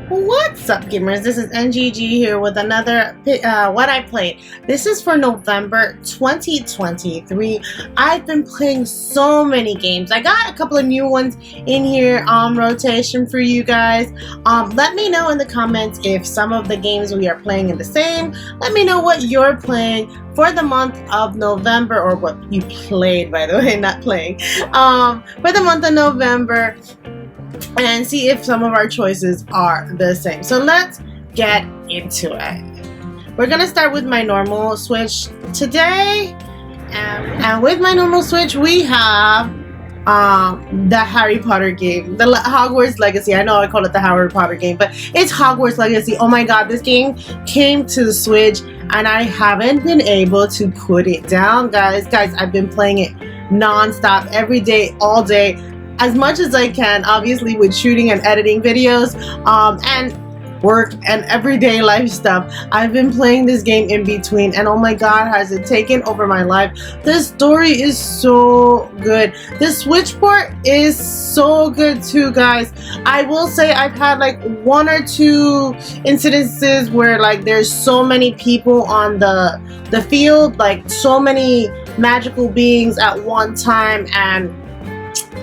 What's up, gamers? This is NGG here with another what I played. This is for November 2023. I've been playing so many games. I got a couple of new ones in here rotation for you guys. Let me know in the comments if some of the games we are playing are the same. Let me know what you're playing for the month of November, or what you played, by the way, not playing. For the month of November, and see if some of our choices are the same. So let's get into it. We're gonna start with my normal Switch today, and with my normal Switch we have the Harry Potter game, the Hogwarts Legacy. I know I call it the Harry Potter game, but it's Hogwarts Legacy. Oh my god, this game came to the Switch and I haven't been able to put it down, guys. I've been playing it non-stop, every day, all day, as much as I can, obviously with shooting and editing videos and work and everyday life stuff. I've been playing this game in between, and oh my god, has it taken over my life. The story is so good. The Switch port is so good too, guys. I will say I've had like one or two incidences where like there's so many people on the field, like so many magical beings at one time, and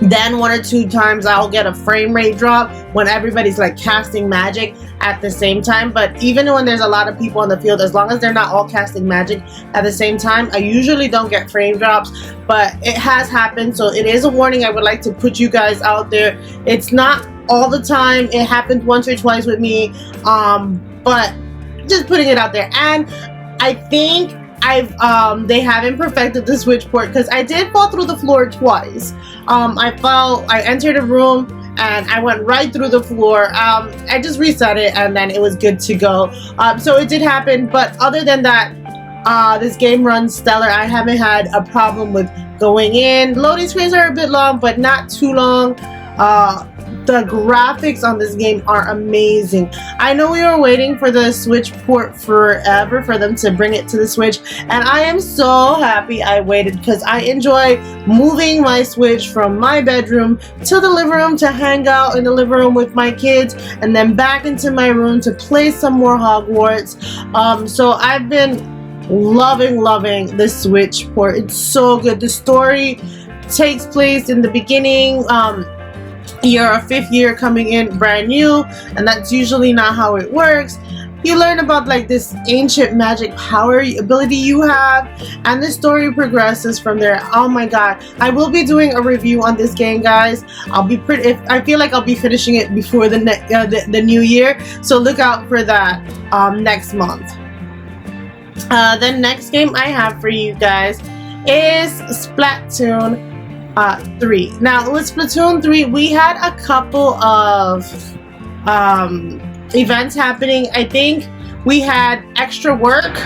then one or two times I'll get a frame rate drop when everybody's like casting magic at the same time. But even when there's a lot of people on the field, as long as they're not all casting magic at the same time, I usually don't get frame drops. But it has happened, so it is a warning I would like to put you guys out there. It's not all the time. It happened once or twice with me, but just putting it out there. And I think they haven't perfected the Switch port, because I did fall through the floor twice. I entered a room and I went right through the floor. I just reset it and then it was good to go. So it did happen, but other than that, this game runs stellar. I haven't had a problem with going in. Loading screens are a bit long, but not too long. The graphics on this game are amazing. I know we were waiting for the Switch port forever for them to bring it to the Switch, and I am so happy I waited, because I enjoy moving my Switch from my bedroom to the living room to hang out in the living room with my kids, and then back into my room to play some more Hogwarts. So I've been loving the Switch port. It's so good. The story takes place in the beginning. You're a 5th year coming in brand new, and that's usually not how it works. You learn about like this ancient magic power ability you have, and the story progresses from there. Oh my god, I will be doing a review on this game, guys. I feel like I'll be finishing it before the new year, so look out for that next month. The next game I have for you guys is Splatoon 3. Now with Splatoon 3 we had a couple of events happening. I think we had extra work.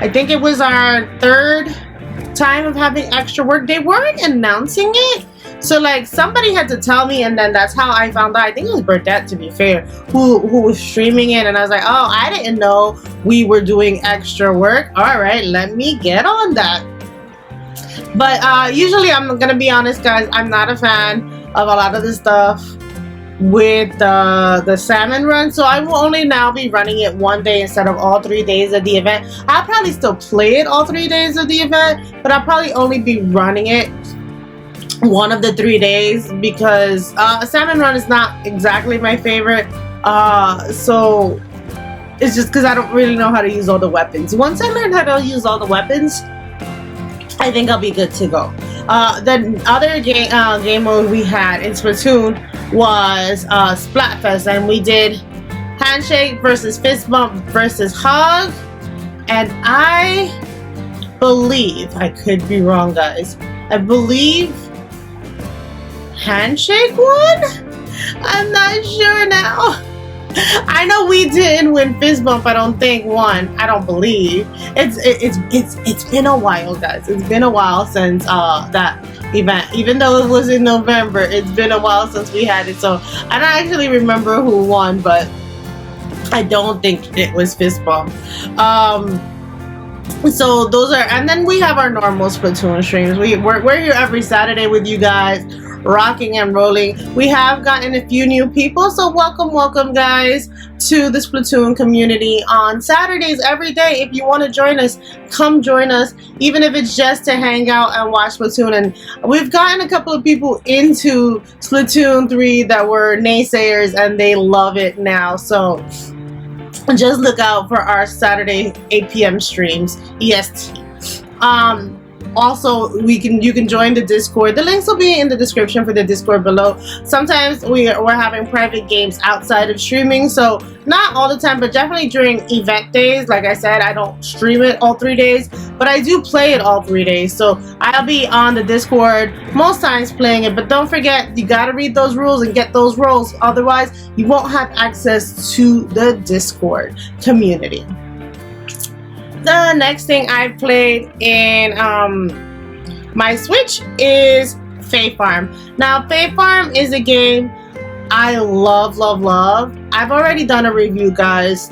I think it was our 3rd time of having extra work. They weren't announcing it, so like somebody had to tell me, and then that's how I found out. I think it was Burdette, to be fair, who was streaming it, and I was like, oh, I didn't know we were doing extra work. All right, let me get on that. But usually, I'm gonna be honest, guys, I'm not a fan of a lot of the stuff with the salmon run, so I will only now be running it one day instead of all 3 days of the event. I'll probably still play it all 3 days of the event, but I'll probably only be running it one of the 3 days, because salmon run is not exactly my favorite. So it's just because I don't really know how to use all the weapons. Once I learn how to use all the weapons, I think I'll be good to go. The other game mode we had in Splatoon was Splatfest, and we did handshake versus fist bump versus hug, and I believe, I could be wrong, guys, I believe handshake won? I'm not sure now. I know we didn't win fist bump. I don't think won. I don't believe. It's been a while, guys. It's been a while since that event. Even though it was in November, it's been a while since we had it. So I don't actually remember who won, but I don't think it was fist bump. So those are, and then we have our normal Splatoon streams. We're here every Saturday with you guys. rocking and rolling. We have gotten a few new people, so welcome guys to the Splatoon community on Saturdays every day. If you want to join us, come join us, even if it's just to hang out and watch Splatoon. And we've gotten a couple of people into Splatoon 3 that were naysayers and they love it now, so just look out for our Saturday 8 p.m. streams EST. Also, you can join the Discord. The links will be in the description for the Discord below. Sometimes we're having private games outside of streaming, so not all the time, but definitely during event days. Like I said, I don't stream it all 3 days, but I do play it all 3 days. So I'll be on the Discord most times playing it. But don't forget, you gotta read those rules and get those roles. Otherwise, you won't have access to the Discord community. The next thing I played in my Switch is Fae Farm. Now, Fae Farm is a game I love. I've already done a review, guys,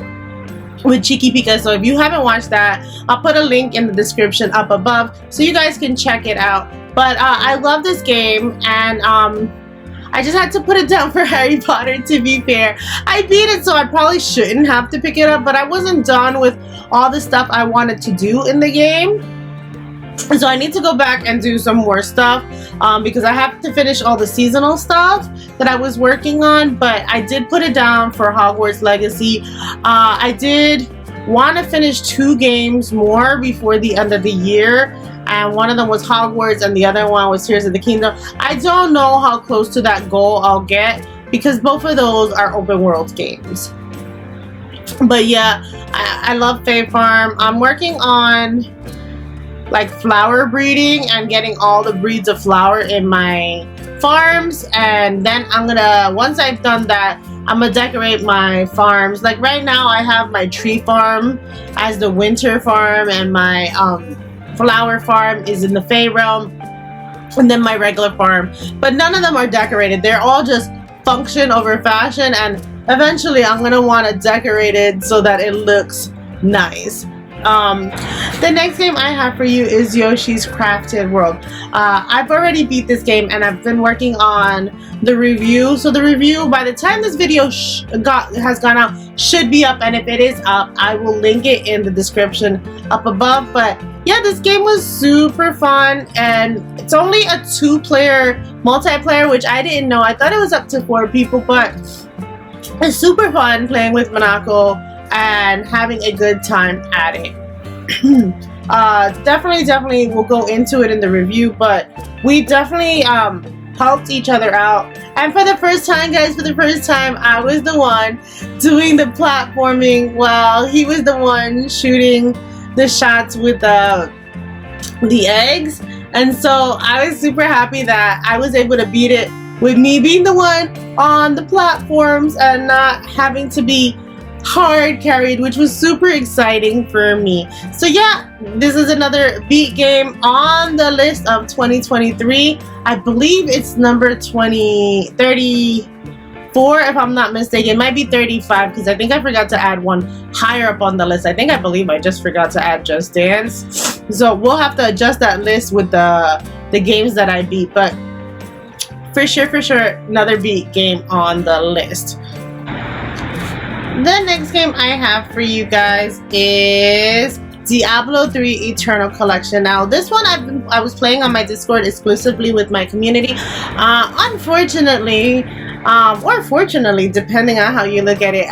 with Chiqui Pika, so if you haven't watched that, I'll put a link in the description up above so you guys can check it out. But I love this game, and I just had to put it down for Harry Potter, to be fair. I beat it, so I probably shouldn't have to pick it up, but I wasn't done with all the stuff I wanted to do in the game. So I need to go back and do some more stuff because I have to finish all the seasonal stuff that I was working on, but I did put it down for Hogwarts Legacy. I did want to finish 2 games more before the end of the year, and one of them was Hogwarts and the other one was Tears of the Kingdom. I don't know how close to that goal I'll get because both of those are open world games. But yeah, I love Fae Farm. I'm working on like flower breeding and getting all the breeds of flower in my farms, and then once I've done that, I'm gonna decorate my farms. Like right now I have my tree farm as the winter farm, and my flower farm is in the Fae realm, and then my regular farm, but none of them are decorated. They're all just function over fashion, and eventually I'm gonna want to decorate it so that it looks nice. The next game I have for you is Yoshi's Crafted World. I've already beat this game and I've been working on the review. So the review, by the time this video has gone out, should be up, and if it is up, I will link it in the description up above. But yeah, this game was super fun, and it's only a 2-player multiplayer, which I didn't know. I thought it was up to 4 people, but it's super fun playing with Monaco and having a good time at it. Definitely we'll go into it in the review, but we definitely helped each other out. And for the first time, guys, I was the one doing the platforming while he was the one shooting the shots with the eggs. And so I was super happy that I was able to beat it with me being the one on the platforms and not having to be hard carried, which was super exciting for me. So yeah, this is another beat game on the list of 2023. I believe it's number 34 if I'm not mistaken. It might be 35 because I think I forgot to add one higher up on the list. I believe I just forgot to add Just Dance, so we'll have to adjust that list with the games that I beat. But for sure another beat game on the list. The next game I have for you guys is Diablo 3 Eternal Collection. Now, this one I was playing on my Discord exclusively with my community. Unfortunately, or fortunately, depending on how you look at it,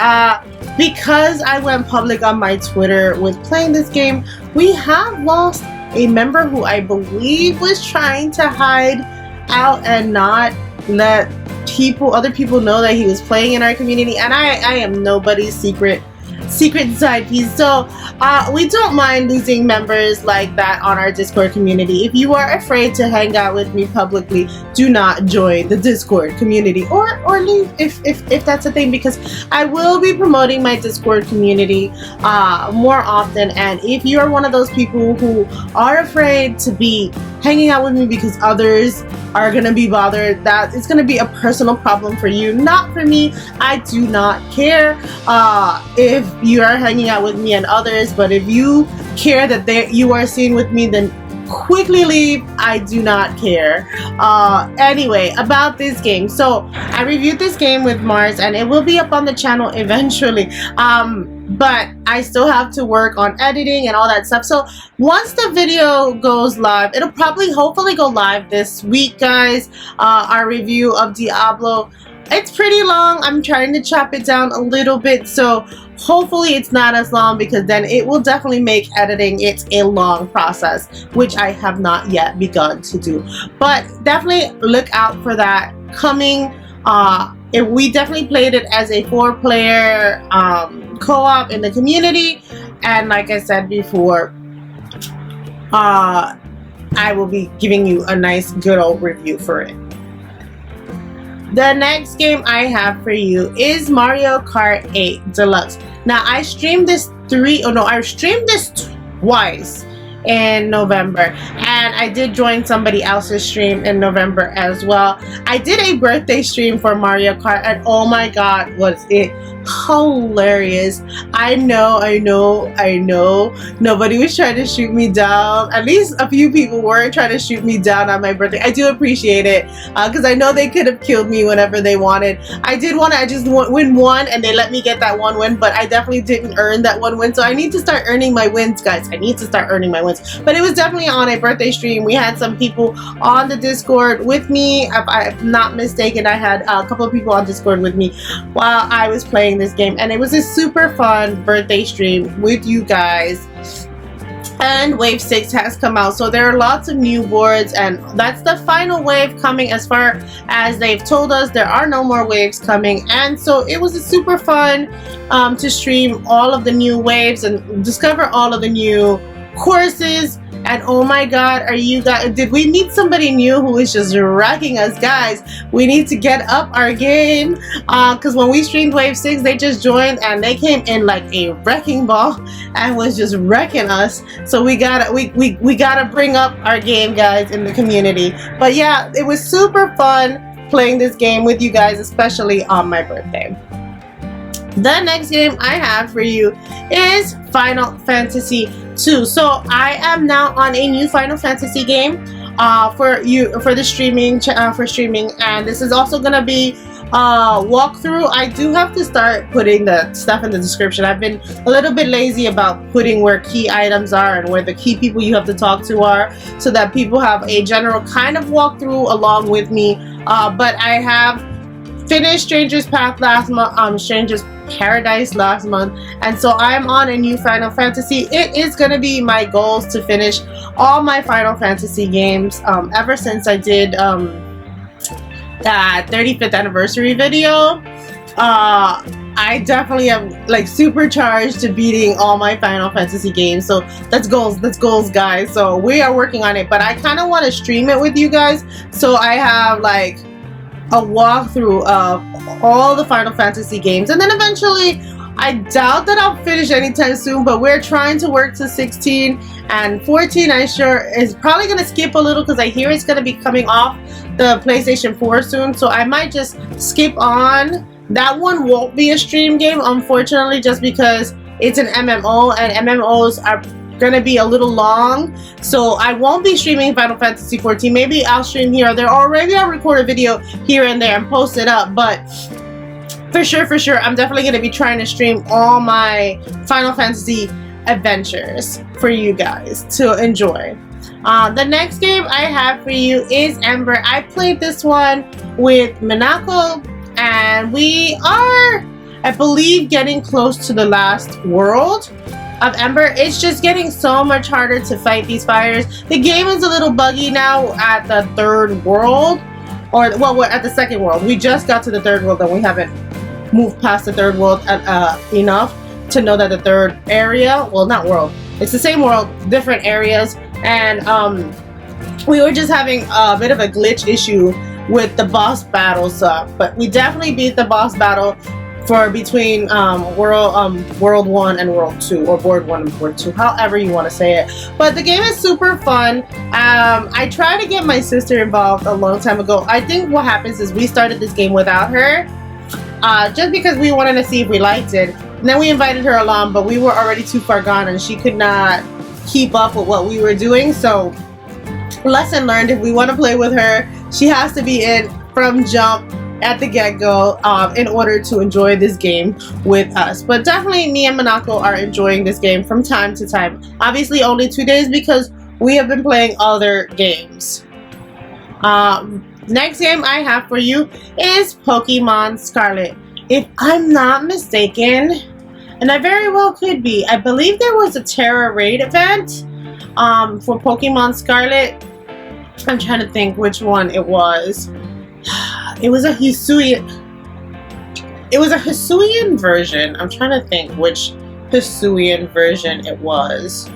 because I went public on my Twitter with playing this game, we have lost a member who I believe was trying to hide out and not let other people know that he was playing in our community, and I am nobody's secret side piece. So we don't mind losing members like that on our Discord community. If you are afraid to hang out with me publicly, do not join the Discord community, or leave if that's a thing, because I will be promoting my Discord community more often. And if you are one of those people who are afraid to be hanging out with me because others are gonna be bothered, that it's gonna be a personal problem for you, not for me. I do not care if you are hanging out with me and others, but if you care that you are seen with me, then quickly leave. I do not care. Anyway, about this game. So I reviewed this game with Mars, and it will be up on the channel eventually. But I still have to work on editing and all that stuff. So once the video goes live, it'll probably hopefully go live this week, guys. Our review of Diablo. It's pretty long. I'm trying to chop it down a little bit, so hopefully it's not as long, because then it will definitely make editing it a long process, which I have not yet begun to do. But definitely look out for that coming. We definitely played it as a 4-player co-op in the community, and like I said before, I will be giving you a nice good old review for it. The next game I have for you is Mario Kart 8 Deluxe. Now I streamed this twice in November, and I did join somebody else's stream in November as well. I did a birthday stream for Mario Kart, and oh my god, was it hilarious. I know nobody was trying to shoot me down. At least a few people were trying to shoot me down on my birthday. I do appreciate it, because I know they could have killed me whenever they wanted. I just win one, and they let me get that one win, but I definitely didn't earn that one win, so I need to start earning my wins, guys. I need to start earning my wins. But it was definitely on a birthday stream. We had some people on the Discord with me. If I'm not mistaken, I had a couple of people on Discord with me while I was playing this game, and it was a super fun birthday stream with you guys. And wave 6 has come out, so there are lots of new boards, and that's the final wave coming. As far as they've told us, there are no more waves coming, and so it was a super fun to stream all of the new waves and discover all of the new courses. And oh my god, did we meet somebody new who is just wrecking us, guys? We need to get up our game, because when we streamed wave 6, they just joined and they came in like a wrecking ball and was just wrecking us. So we gotta bring up our game, guys, in the community. But yeah, it was super fun playing this game with you guys, especially on my birthday. The next game I have for you is Final Fantasy 2. So I am now on a new Final Fantasy game for the streaming, and this is also gonna be walkthrough. I do have to start putting the stuff in the description. I've been a little bit lazy about putting where key items are and where the key people you have to talk to are, so that people have a general kind of walkthrough along with me. But I have finished Stranger's Paradise last month, and so I'm on a new Final Fantasy. It is gonna be my goals to finish all my Final Fantasy games ever since I did that 35th anniversary video. I definitely am like supercharged to beating all my Final Fantasy games. So that's goals, guys. So we are working on it, but I kind of want to stream it with you guys, so I have like a walkthrough of all the Final Fantasy games, and then eventually, I doubt that I'll finish anytime soon, but we're trying to work to 16, and 14 I sure is probably gonna skip a little, because I hear it's gonna be coming off the PlayStation 4 soon, so I might just skip on. That one won't be a stream game, unfortunately, just because it's an MMO, and MMOs are gonna be a little long, so I won't be streaming Final Fantasy 14. Maybe I'll stream here or there, or maybe I'll record a video here and there and post it up, but for sure I'm definitely gonna be trying to stream all my Final Fantasy adventures for you guys to enjoy. The next game I have for you is Embr. I played this one with Minako, and we are, I believe, getting close to the last world of Embr. It's just getting so much harder to fight these fires. The game is a little buggy now at the third world, or well, we're at the second world. We just got to the third world, and we haven't moved past the third world enough to know that the third area, well, not world, it's the same world, different areas, and we were just having a bit of a glitch issue with the boss battles, but we definitely beat the boss battle for between World 1 and World 2, or Board 1 and Board 2, however you want to say it. But the game is super fun. I tried to get my sister involved a long time ago. I think what happens is we started this game without her, just because we wanted to see if we liked it. And then we invited her along, but we were already too far gone, and she could not keep up with what we were doing, so lesson learned. If we want to play with her, she has to be in from jump at the get-go in order to enjoy this game with us. But definitely me and Monaco are enjoying this game from time to time. Obviously only 2 days because we have been playing other games. Next game I have for you is Pokemon Scarlet. If I'm not mistaken, and I very well could be, I believe there was a Terra Raid event for Pokemon Scarlet. I'm trying to think which one it was. It was a Hisuian. It was a Hisuian version. I'm trying to think which Hisuian version it was.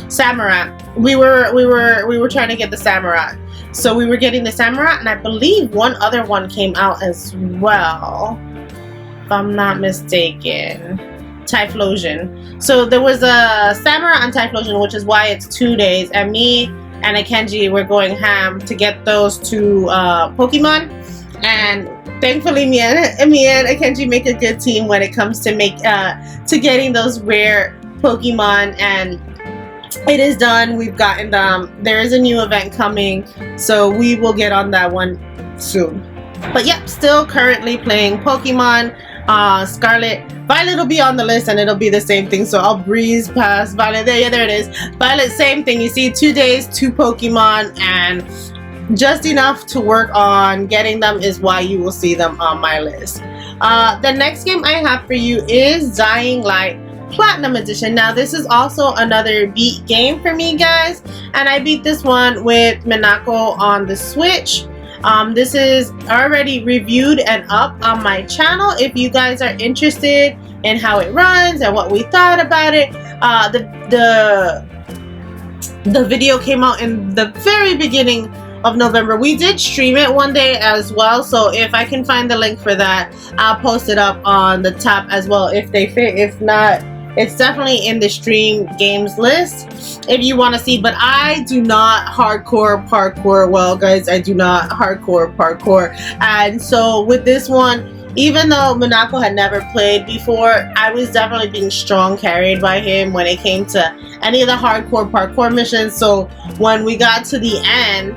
Samurai. We were trying to get the Samurai. So we were getting the Samurai, and I believe one other one came out as well, if I'm not mistaken. Typhlosion. So there was a Samurai and Typhlosion, which is why it's 2 days, and me and Akenji were going ham to get those two Pokemon, and thankfully me and Akenji make a good team when it comes to getting those rare Pokemon, and it is done. We've gotten them. There is a new event coming, so we will get on that one soon. But yep, still currently playing Pokemon Scarlet. Violet will be on the list and it'll be the same thing, so I'll breeze past Violet. There it is. Violet, same thing. You see, 2 days, 2 Pokemon, and just enough to work on getting them is why you will see them on my list. The next game I have for you is Dying Light Platinum Edition. Now this is also another beat game for me, guys, and I beat this one with Minako on the Switch. This is already reviewed and up on my channel if you guys are interested in how it runs and what we thought about it. The video came out in the very beginning of November. We did stream it one day as well, so if I can find the link for that, I'll post it up on the top as well if they fit. If not, it's definitely in the stream games list if you want to see. But I do not hardcore parkour well, guys. I do not hardcore parkour. And so with this one, even though Monaco had never played before, I was definitely being strong carried by him when it came to any of the hardcore parkour missions. So when we got to the end,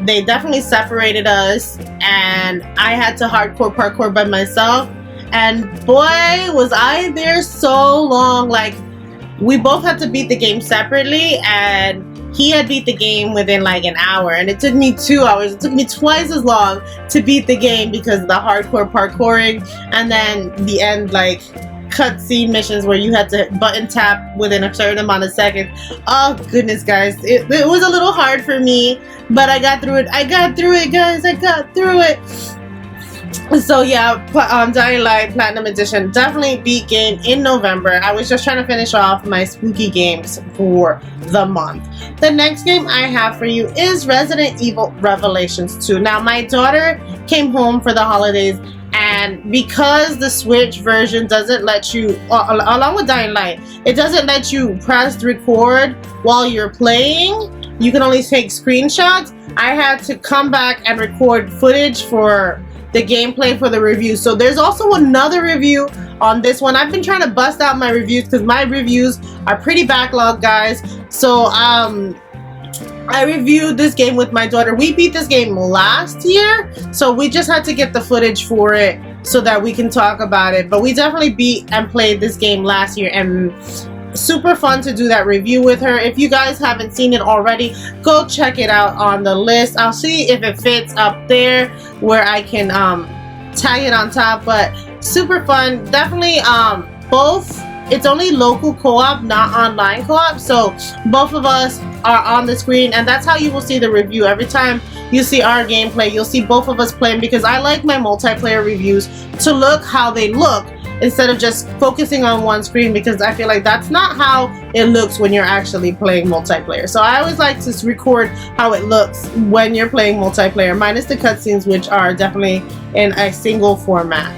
they definitely separated us and I had to hardcore parkour by myself. And boy, was I there so long. Like, we both had to beat the game separately, and he had beat the game within like an hour, and it took me 2 hours. It took me twice as long to beat the game because of the hardcore parkouring, and then the end like cutscene missions where you had to button tap within a certain amount of seconds. Oh goodness, guys, it was a little hard for me, but I got through it. I got through it, guys. I got through it. So yeah, Dying Light Platinum Edition, definitely beat game in November. I was just trying to finish off my spooky games for the month. The next game I have for you is Resident Evil Revelations 2. Now my daughter came home for the holidays, and because the Switch version doesn't let you, along with Dying Light, it doesn't let you press record while you're playing. You can only take screenshots. I had to come back and record footage for the gameplay for the review. So there's also another review on this one. I've been trying to bust out my reviews because my reviews are pretty backlogged, guys. So I reviewed this game with my daughter. We beat this game last year, so we just had to get the footage for it so that we can talk about it. But we definitely beat and played this game last year, and super fun to do that review with her. If you guys haven't seen it already, go check it out on the list. I'll see if it fits up there where I can tag it on top. But super fun. Definitely both. It's only local co-op, not online co-op, so both of us are on the screen, and that's how you will see the review. Every time you see our gameplay, you'll see both of us playing, because I like my multiplayer reviews to look how they look instead of just focusing on one screen, because I feel like that's not how it looks when you're actually playing multiplayer. So I always like to record how it looks when you're playing multiplayer, minus the cutscenes, which are definitely in a single format.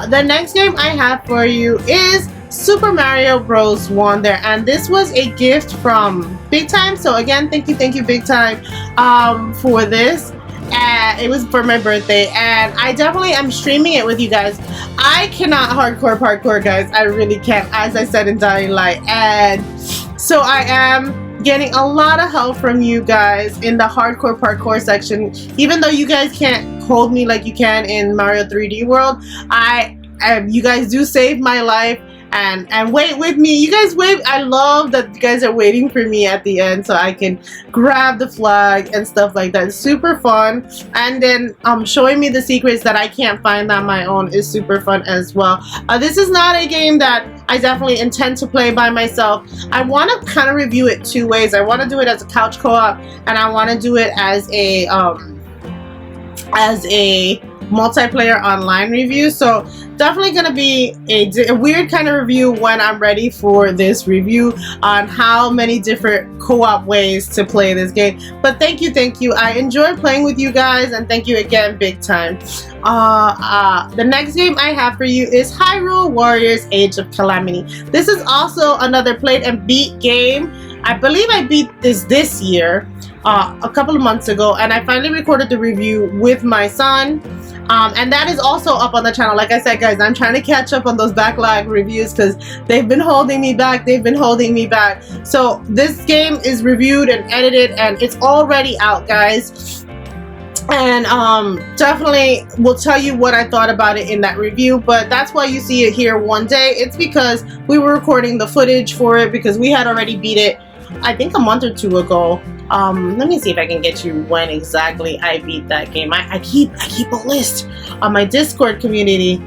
The next game I have for you is Super Mario Bros. Wonder, and this was a gift from Big Time. So again, thank you Big Time for this. It was for my birthday, and I definitely am streaming it with you guys. I cannot hardcore parkour, guys. I really can't, as I said in Dying Light, and so I am getting a lot of help from you guys in the hardcore parkour section. Even though you guys can't hold me like you can in Mario 3D World, you guys do save my life. And wait with me. You guys wait. I love that you guys are waiting for me at the end so I can grab the flag and stuff like that. It's super fun. And then showing me the secrets that I can't find on my own is super fun as well. This is not a game that I definitely intend to play by myself. I want to kind of review it two ways. I want to do it as a couch co-op, and I want to do it as a multiplayer online review. So definitely gonna be a weird kind of review when I'm ready for this review on how many different co-op ways to play this game. But thank you. I enjoy playing with you guys, and thank you again big time. The next game I have for you is Hyrule Warriors Age of Calamity. This is also another played and beat game. I believe I beat this year, a couple of months ago, and I finally recorded the review with my son. And that is also up on the channel. Like I said, guys, I'm trying to catch up on those backlog reviews because they've been holding me back. So this game is reviewed and edited, and it's already out, guys. And definitely will tell you what I thought about it in that review. But that's why you see it here one day. It's because we were recording the footage for it because we had already beat it, I think, a month or two ago. Let me see if I can get you when exactly I beat that game. I keep a list on my Discord community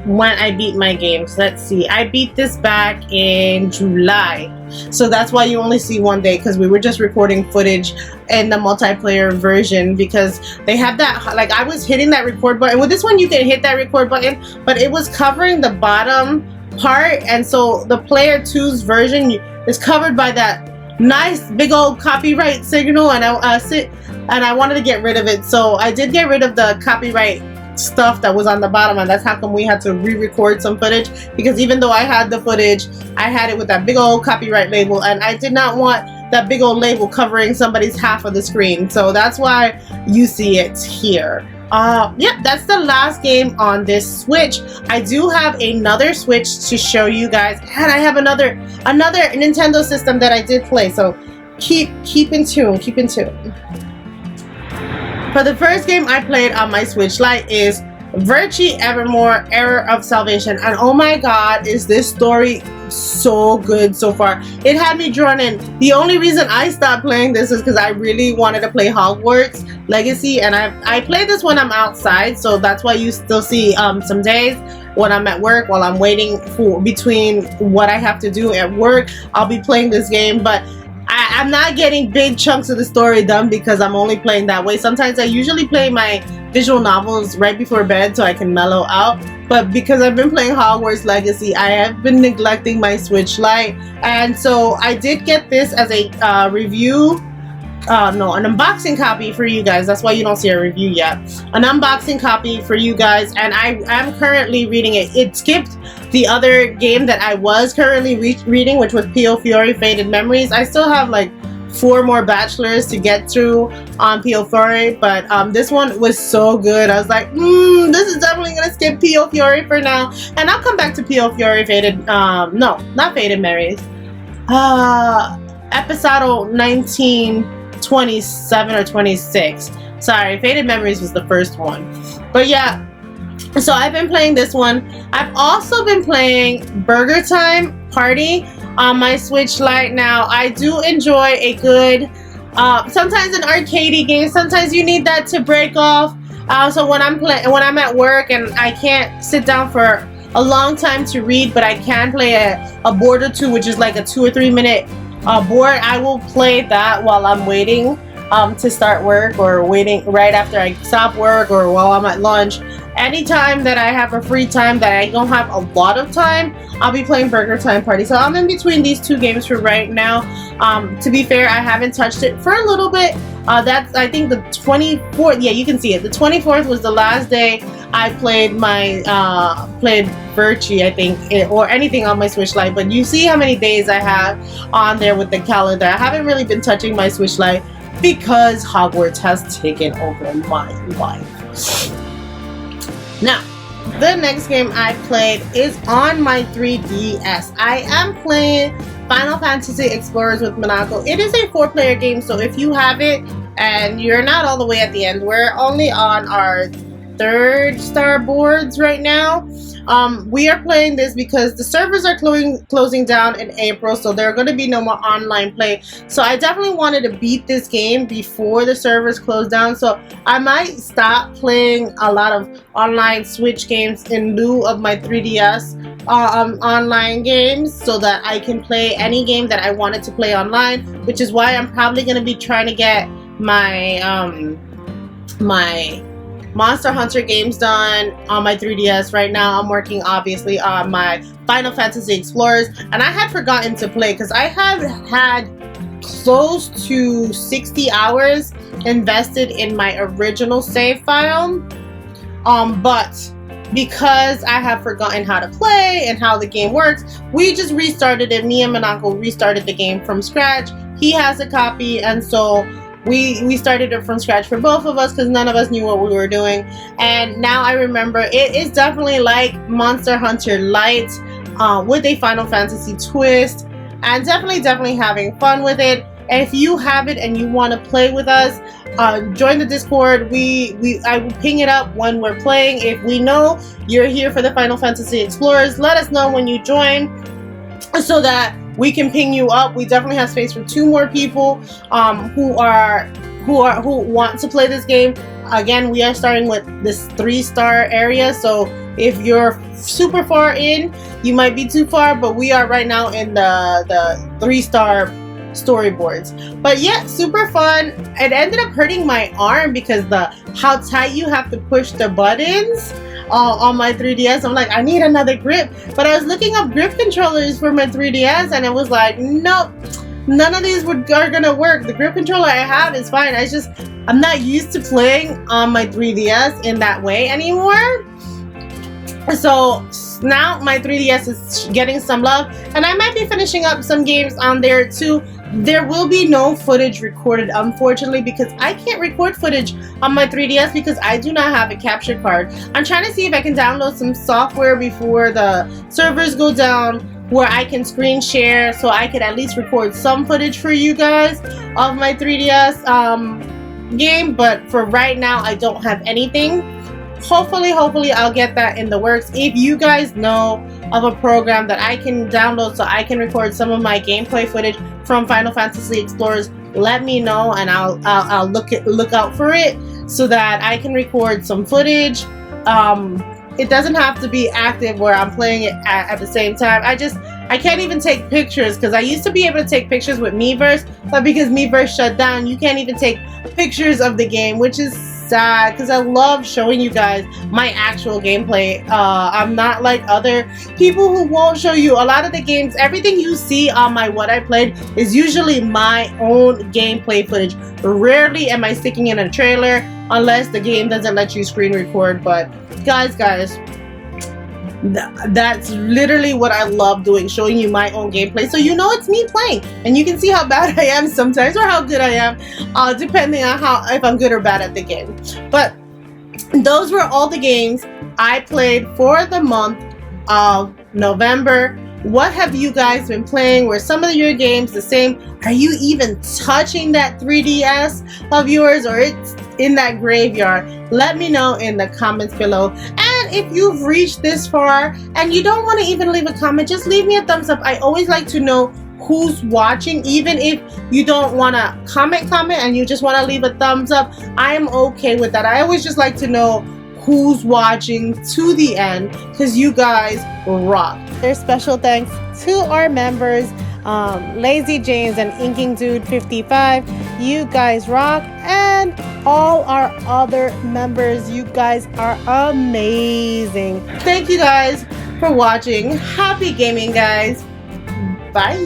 when I beat my games. Let's see. I beat this back in July. So that's why you only see one day, because we were just recording footage in the multiplayer version, because they have that, like, I was hitting that record button. With this one you can hit that record button, but it was covering the bottom part, and so the player 2's version is covered by that nice big old copyright signal, and I wanted to get rid of it, so I did get rid of the copyright stuff that was on the bottom, and that's how come we had to re-record some footage, because even though I had the footage, I had it with that big old copyright label, and I did not want that big old label covering somebody's half of the screen, so that's why you see it here. Yep, that's the last game on this Switch. I do have another Switch to show you guys, and I have another Nintendo system that I did play, so keep in tune. For the first game I played on my Switch Lite is Virtue Evermore Era of Salvation, and oh my god, is this story so good so far. It had me drawn in. The only reason I stopped playing this is because I really wanted to play Hogwarts Legacy, and I play this when I'm outside, so that's why you still see some days when I'm at work, while I'm waiting for between what I have to do at work, I'll be playing this game. But I'm not getting big chunks of the story done because I'm only playing that way. Sometimes I usually play my visual novels right before bed so I can mellow out. But because I've been playing Hogwarts Legacy, I have been neglecting my Switch Lite. And so I did get this as a review. No, an unboxing copy for you guys. That's why you don't see a review yet. An unboxing copy for you guys, and I am currently reading it. It skipped the other game that I was currently reading, which was Pio Fiore Faded Memories. I still have like 4 more bachelors to get through on Pio Fiore, but this one was so good. I was like, this is definitely gonna skip Pio Fiore for now, and I'll come back to Pio Fiore Faded, no, not Faded Memories, episode 1927 or 26. Sorry, Faded Memories was the first one. But yeah, so I've been playing this one. I've also been playing BurgerTime Party on my Switch Lite. Now, I do enjoy a good, sometimes an arcadey game. Sometimes you need that to break off. So when I'm at work and I can't sit down for a long time to read, but I can play a board or two, which is like a 2 or 3 minute board, I will play that while I'm waiting to start work, or waiting right after I stop work, or while I'm at lunch. Anytime that I have a free time that I don't have a lot of time, I'll be playing BurgerTime Party. So I'm in between these two games for right now. To be fair, I haven't touched it for a little bit. That's, I think, the 24th. Yeah, you can see it. The 24th was the last day I played my played Virtue, I think, or anything on my Switch Lite. But you see how many days I have on there with the calendar. I haven't really been touching my Switch Lite because Hogwarts has taken over my life. Now, the next game I played is on my 3DS. I am playing Final Fantasy Explorers with Monaco. It is a 4-player game, so if you have it and you're not all the way at the end, we're only on our 3rd star boards right now. We are playing this because the servers are closing down in April, so there are going to be no more online play. So I definitely wanted to beat this game before the servers close down. So I might stop playing a lot of online Switch games in lieu of my 3DS online games, so that I can play any game that I wanted to play online. Which is why I'm probably going to be trying to get my my Monster Hunter games done on my 3DS. Right now I'm working obviously on my Final Fantasy Explorers, and I had forgotten to play because I have had close to 60 hours invested in my original save file, but because I have forgotten how to play and how the game works, we just restarted it. Me and Monaco restarted the game from scratch. He has a copy, and so we started it from scratch for both of us because none of us knew what we were doing. And now I remember it is definitely like Monster Hunter Lite with a Final Fantasy twist, and definitely having fun with it. If you have it and you want to play with us, join the Discord. I will ping it up when we're playing. If we know you're here for the Final Fantasy Explorers, let us know when you join so that we can ping you up. We definitely have space for 2 more people who want to play this game. Again, we are starting with this 3-star area, so if you're super far in, you might be too far, but we are right now in the 3-star storyboards. But yeah, super fun. It ended up hurting my arm because how tight you have to push the buttons on my 3DS. I'm like, I need another grip, but I was looking up grip controllers for my 3DS, and it was like, nope, none of these are gonna work. The grip controller I have is fine. I'm not used to playing on my 3DS in that way anymore. So now my 3DS is getting some love, and I might be finishing up some games on there too. There will be no footage recorded, unfortunately, because I can't record footage on my 3DS because I do not have a capture card. I'm trying to see if I can download some software before the servers go down where I can screen share, so I could at least record some footage for you guys of my 3DS game. But for right now, I don't have anything. Hopefully I'll get that in the works. If you guys know of a program that I can download so I can record some of my gameplay footage from Final Fantasy Explorers, let me know, and I'll look out for it so that I can record some footage. It doesn't have to be active where I'm playing it at the same time. I can't even take pictures because I used to be able to take pictures with Miiverse, but because Miiverse shut down, you can't even take pictures of the game, which is sad because I love showing you guys my actual gameplay. I'm not like other people who won't show you a lot of the games. Everything you see on my What I Played is usually my own gameplay footage. Rarely am I sticking in a trailer unless the game doesn't let you screen record. But guys, that's literally what I love doing, showing you my own gameplay, so you know it's me playing, and you can see how bad I am sometimes or how good I am, depending on if I'm good or bad at the game. But those were all the games I played for the month of November. What have you guys been playing? Were some of your games the same? Are you even touching that 3DS of yours, or it's in that graveyard? Let me know in the comments below. And if you've reached this far and you don't want to even leave a comment, just leave me a thumbs up. I always like to know who's watching. Even if you don't want to comment and you just want to leave a thumbs up, I am okay with that. I always just like to know who's watching to the end because you guys rock. There's special thanks to our members, Lazy James and Inking Dude 55. You guys rock. And all our other members, you guys are amazing. Thank you guys for watching. Happy gaming, guys. Bye.